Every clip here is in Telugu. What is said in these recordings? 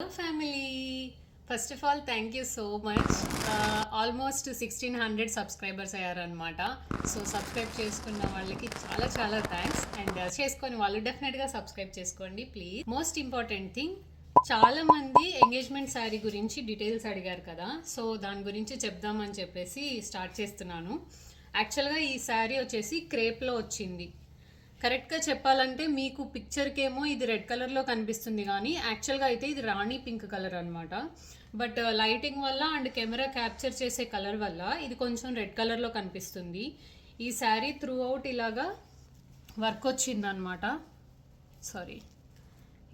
Hello family. First of all, thank you so much. Almost 1600 subscribers అయ్యారనమాట. సో సబ్స్క్రైబ్ చేసుకున్న వాళ్ళకి చాలా చాలా థ్యాంక్స్. అండ్ చేసుకొని వాళ్ళు డెఫినెట్గా సబ్స్క్రైబ్ చేసుకోండి ప్లీజ్. మోస్ట్ ఇంపార్టెంట్ థింగ్, చాలా మంది ఎంగేజ్మెంట్ శారీ గురించి డీటెయిల్స్ అడిగారు కదా, సో దాని గురించి చెప్దామని చెప్పేసి స్టార్ట్ చేస్తున్నాను. యాక్చువల్గా ఈ శారీ వచ్చేసి క్రేప్లో వచ్చింది. కరెక్ట్గా చెప్పాలంటే మీకు పిక్చర్కి ఏమో ఇది రెడ్ కలర్లో కనిపిస్తుంది, కానీ యాక్చువల్గా అయితే ఇది రాణి పింక్ కలర్ అనమాట. బట్ లైటింగ్ వల్ల అండ్ కెమెరా క్యాప్చర్ చేసే కలర్ వల్ల ఇది కొంచెం రెడ్ కలర్లో కనిపిస్తుంది. ఈ శారీ త్రూ అవుట్ ఇలాగా వర్క్ వచ్చిందనమాట. సారీ,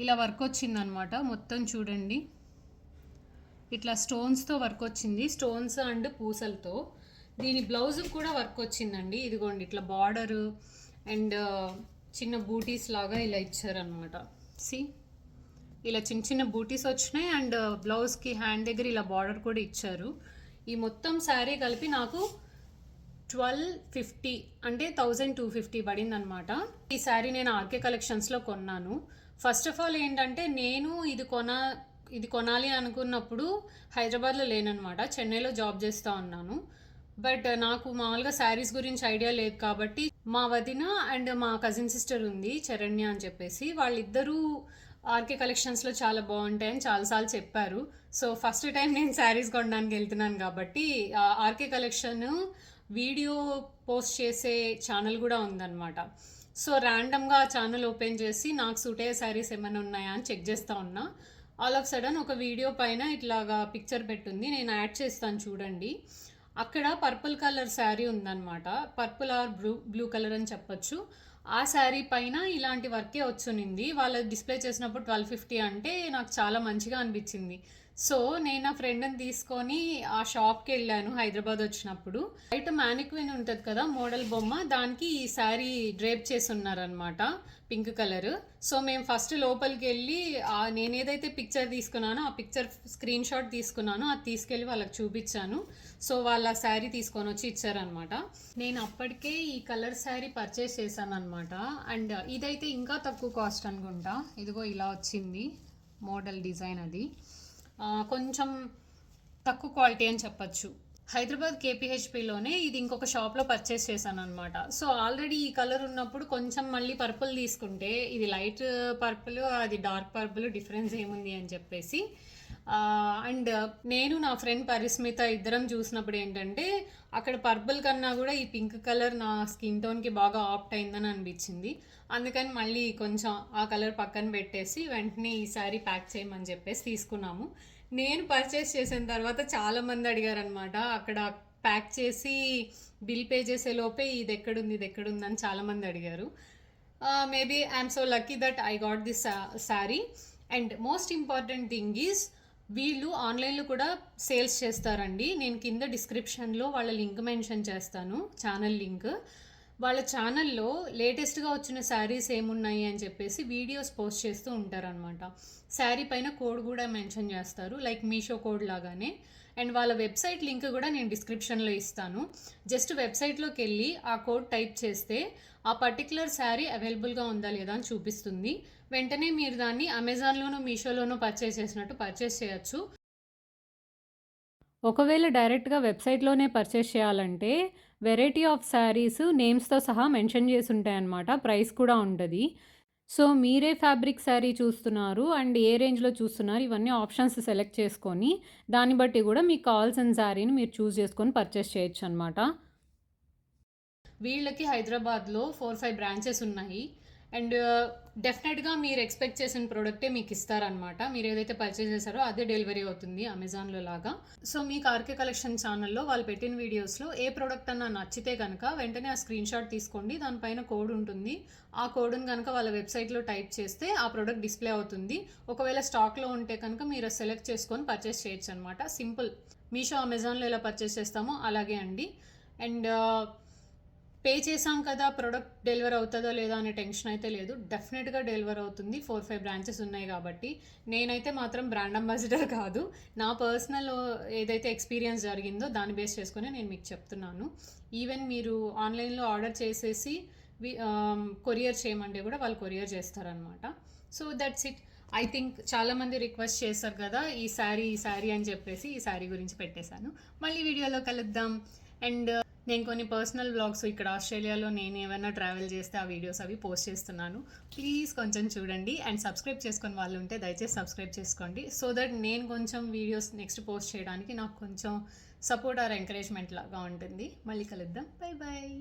ఇలా వర్క్ వచ్చిందనమాట. మొత్తం చూడండి, ఇట్లా స్టోన్స్తో వర్క్ వచ్చింది, స్టోన్స్ అండ్ పూసలతో. దీని బ్లౌజ్ కూడా వర్క్ వచ్చిందండి. ఇదిగోండి, ఇట్లా బార్డరు అండ్ చిన్న బూటీస్ లాగా ఇలా ఇచ్చారనమాట. సి, ఇలా చిన్న చిన్న బూటీస్ వచ్చినాయి అండ్ బ్లౌజ్కి హ్యాండ్ దగ్గర ఇలా బార్డర్ కూడా ఇచ్చారు. ఈ మొత్తం శారీ కలిపి నాకు 1250 అంటే 1250 పడింది అనమాట. ఈ శారీ నేను ఆర్కే కలెక్షన్స్లో కొన్నాను. ఫస్ట్ ఆఫ్ ఆల్ ఏంటంటే, నేను ఇది కొనాలి అనుకున్నప్పుడు హైదరాబాద్లో లేననమాట, చెన్నైలో జాబ్ చేస్తూ ఉన్నాను. బట్ నాకు మామూలుగా శారీస్ గురించి ఐడియా లేదు కాబట్టి మా వదిన అండ్ మా కజిన్ సిస్టర్ ఉంది చరణ్య అని చెప్పేసి, వాళ్ళిద్దరూ ఆర్కే కలెక్షన్స్లో చాలా బాగుంటాయని చాలాసార్లు చెప్పారు. సో ఫస్ట్ టైం నేను శారీస్ కొనడానికి వెళ్తున్నాను కాబట్టి ఆర్కే కలెక్షన్ వీడియో పోస్ట్ చేసే ఛానల్ కూడా ఉందన్నమాట. సో ర్యాండమ్గా ఆ ఛానల్ ఓపెన్ చేసి నాకు సూట్ అయ్యే శారీస్ ఏమైనా ఉన్నాయా అని చెక్ చేస్తూ ఉన్నా. ఆల్ ఆఫ్ సడన్ ఒక వీడియో పైన ఇట్లాగా పిక్చర్ పెట్టుంది, నేను యాడ్ చేస్తాను చూడండి. అక్కడ పర్పుల్ కలర్ శారీ ఉందన్నమాట. పర్పుల్ ఆర్ బ్లూ కలర్ అని చెప్పొచ్చు. ఆ శారీ పైన ఇలాంటి వర్కే వచ్చునింది. వాళ్ళు డిస్ప్లే చేసినప్పుడు 1250 అంటే నాకు చాలా మంచిగా అనిపించింది. సో నేను నా ఫ్రెండ్ని తీసుకొని ఆ షాప్కి వెళ్ళాను హైదరాబాద్ వచ్చినప్పుడు. బయట మ్యానిక్విన్ ఉంటుంది కదా, మోడల్ బొమ్మ, దానికి ఈ శారీ డ్రేప్ చేసి ఉన్నారనమాట, పింక్ కలర్. సో మేము ఫస్ట్ లోపలికి వెళ్ళి నేను ఏదైతే పిక్చర్ తీసుకున్నానో ఆ పిక్చర్ స్క్రీన్ షాట్ తీసుకున్నానో అది తీసుకెళ్ళి వాళ్ళకి చూపించాను. సో వాళ్ళ శారీ తీసుకొని వచ్చి ఇచ్చారనమాట. నేను అప్పటికే ఈ కలర్ శారీ పర్చేస్ చేశాను అనమాట. అండ్ ఇదైతే ఇంకా తక్కువ కాస్ట్ అనుకుంటా. ఇదిగో ఇలా వచ్చింది మోడల్ డిజైన్. అది కొంచెం తక్కువ క్వాలిటీ అని చెప్పచ్చు. హైదరాబాద్ కేపీహెచ్పిలోనే ఇది ఇంకొక షాప్లో పర్చేస్ చేశాను అనమాట. సో ఆల్రెడీ ఈ కలర్ ఉన్నప్పుడు కొంచెం మళ్ళీ పర్పుల్ తీసుకుంటే, ఇది లైట్ పర్పుల్ అది డార్క్ పర్పుల్, డిఫరెన్స్ ఏముంది అని చెప్పేసి. అండ్ నేను నా ఫ్రెండ్ పరిస్మిత ఇద్దరం చూసినప్పుడు ఏంటంటే, అక్కడ పర్పుల్ కన్నా కూడా ఈ పింక్ కలర్ నా స్కిన్ టోన్కి బాగా ఆప్ట్ అయిందని అనిపించింది. అందుకని మళ్ళీ కొంచెం ఆ కలర్ పక్కన పెట్టేసి వెంటనే ఈ శారీ ప్యాక్ చేయమని చెప్పేసి తీసుకున్నాము. నేను పర్చేస్ చేసిన తర్వాత చాలామంది అడిగారనమాట. అక్కడ ప్యాక్ చేసి బిల్ పే చేసే లోపే ఇది ఎక్కడుంది అని చాలామంది అడిగారు. Maybe I'm so lucky that I got this sari. And most important thing is, వీళ్ళు ఆన్లైన్లో కూడా సేల్స్ చేస్తారండి. నేను కింద డిస్క్రిప్షన్లో వాళ్ళ లింక్ మెన్షన్ చేస్తాను, ఛానల్ లింక్. వాళ్ళ ఛానల్లో లేటెస్ట్గా వచ్చిన శారీస్ ఏమున్నాయి అని చెప్పేసి వీడియోస్ పోస్ట్ చేస్తూ ఉంటారనమాట. శారీ పైన కోడ్ కూడా మెన్షన్ చేస్తారు, లైక్ మీషో కోడ్ లాగానే. అండ్ వాళ్ళ వెబ్సైట్ లింక్ కూడా నేను డిస్క్రిప్షన్లో ఇస్తాను. జస్ట్ వెబ్సైట్లోకి వెళ్ళి ఆ కోడ్ టైప్ చేస్తే ఆ పర్టికులర్ శారీ అవైలబుల్గా ఉందా లేదా అని చూపిస్తుంది. వెంటనే మీరు దాన్ని అమెజాన్లోనూ మీషోలోనూ పర్చేస్ చేసినట్టు పర్చేస్ చేయొచ్చు. ఒకవేళ డైరెక్ట్గా వెబ్సైట్లోనే పర్చేస్ చేయాలంటే వెరైటీ ఆఫ్ శారీస్ నేమ్స్తో సహా మెన్షన్ చేసి ఉంటాయన్నమాట, ప్రైస్ కూడా ఉంటుంది. సో మీరే ఫ్యాబ్రిక్ శారీ చూస్తున్నారు అండ్ ఏ రేంజ్లో చూస్తున్నారు, ఇవన్నీ ఆప్షన్స్ సెలెక్ట్ చేసుకొని దాన్ని బట్టి కూడా మీకు కావాల్సిన శారీని మీరు చూస్ చేసుకొని పర్చేస్ చేయొచ్చు అనమాట. వీళ్ళకి హైదరాబాద్లో 4-5 బ్రాంచెస్ ఉన్నాయి. అండ్ డెఫినెట్గా మీరు ఎక్స్పెక్ట్ చేసిన ప్రోడక్టే మీకు ఇస్తారనమాట. మీరు ఏదైతే పర్చేస్ చేశారో అదే డెలివరీ అవుతుంది అమెజాన్లో లాగా. సో మీకు ఆర్కే కలెక్షన్ ఛానల్లో వాళ్ళు పెట్టిన వీడియోస్లో ఏ ప్రోడక్ట్ అన్నా నచ్చితే కనుక వెంటనే ఆ స్క్రీన్ షాట్ తీసుకోండి, దానిపైన కోడ్ ఉంటుంది. ఆ కోడ్ని కనుక వాళ్ళ వెబ్సైట్లో టైప్ చేస్తే ఆ ప్రోడక్ట్ డిస్ప్లే అవుతుంది. ఒకవేళ స్టాక్లో ఉంటే కనుక మీరు సెలెక్ట్ చేసుకొని పర్చేస్ చేయొచ్చు అనమాట. సింపుల్, మీషో అమెజాన్లో ఎలా పర్చేస్ చేస్తామో అలాగే అండి. అండ్ పే చేసాం కదా, ప్రోడక్ట్ డెలివర్ అవుతుందో లేదా అనే టెన్షన్ అయితే లేదు. డెఫినెట్గా డెలివర్ అవుతుంది, 4-5 బ్రాంచెస్ ఉన్నాయి కాబట్టి. నేనైతే మాత్రం బ్రాండ్ అంబాసిడర్ కాదు, నా పర్సనల్ ఏదైతే ఎక్స్పీరియన్స్ జరిగిందో దాన్ని బేస్ చేసుకుని నేను మీకు చెప్తున్నాను. ఈవెన్ మీరు ఆన్లైన్లో ఆర్డర్ చేసేసి కొరియర్ చేయమంటే కూడా వాళ్ళు కొరియర్ చేస్తారనమాట. So that's it. I think చాలామంది రిక్వెస్ట్ చేస్తారు కదా ఈ శారీ అని చెప్పేసి ఈ శారీ గురించి పెట్టేశాను. మళ్ళీ వీడియోలో కలుద్దాం. అండ్ నేను కొన్ని పర్సనల్ వ్లాగ్స్ ఇక్కడ ఆస్ట్రేలియాలో నేను ఏమైనా ట్రావెల్ చేస్తే ఆ వీడియోస్ అవి పోస్ట్ చేస్తున్నాను. ప్లీజ్ కొంచెం చూడండి. అండ్ సబ్స్క్రైబ్ చేసుకొని వాళ్ళు ఉంటే దయచేసి సబ్స్క్రైబ్ చేసుకోండి. సో దట్ నేను కొంచెం వీడియోస్ నెక్స్ట్ పోస్ట్ చేయడానికి నాకు కొంచెం సపోర్ట్ ఆర్ ఎంకరేజ్మెంట్ లాగా ఉంటుంది. మళ్ళీ కలుద్దాం. Bye bye.